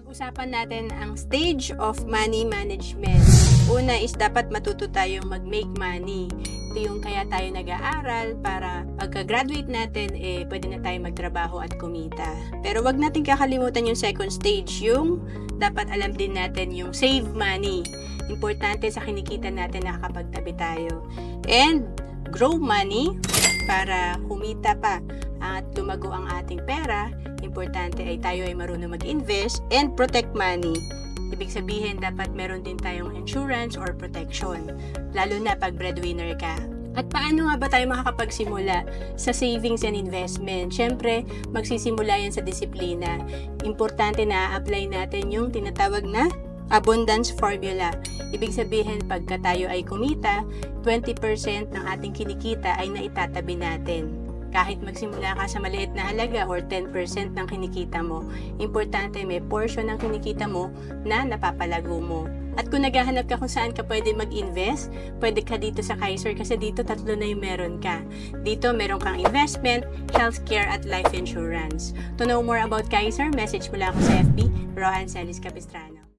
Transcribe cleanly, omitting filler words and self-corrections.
Pag-usapan natin ang stage of money management. Una is dapat matuto tayong mag-make money. Ito yung kaya tayo nag-aaral para pagka-graduate natin, pwede na tayo magtrabaho at kumita. Pero wag natin kakalimutan yung second stage, yung dapat alam din natin yung save money. Importante sa kinikita natin nakakapagtabi tayo. And grow money para kumita pa at lumago ang ating pera. Importante ay tayo ay marunong mag-invest and protect money. Ibig sabihin, dapat meron din tayong insurance or protection, lalo na pag breadwinner ka. At paano nga ba tayo makakapagsimula sa savings and investment? Siyempre, magsisimula yan sa disiplina. Importante na apply natin yung tinatawag na abundance formula. Ibig sabihin, pagka tayo ay kumita, 20% ng ating kinikita ay naitatabi natin. Kahit magsimula ka sa maliit na halaga or 10% ng kinikita mo, importante may portion ng kinikita mo na napapalago mo. At kung naghahanap ka kung saan ka pwede mag-invest, pwede ka dito sa Kaiser kasi dito tatlo na yung meron ka. Dito meron kang investment, healthcare at life insurance. To know more about Kaiser, message mo lang ako sa FB, Rohan Celis Capistrano.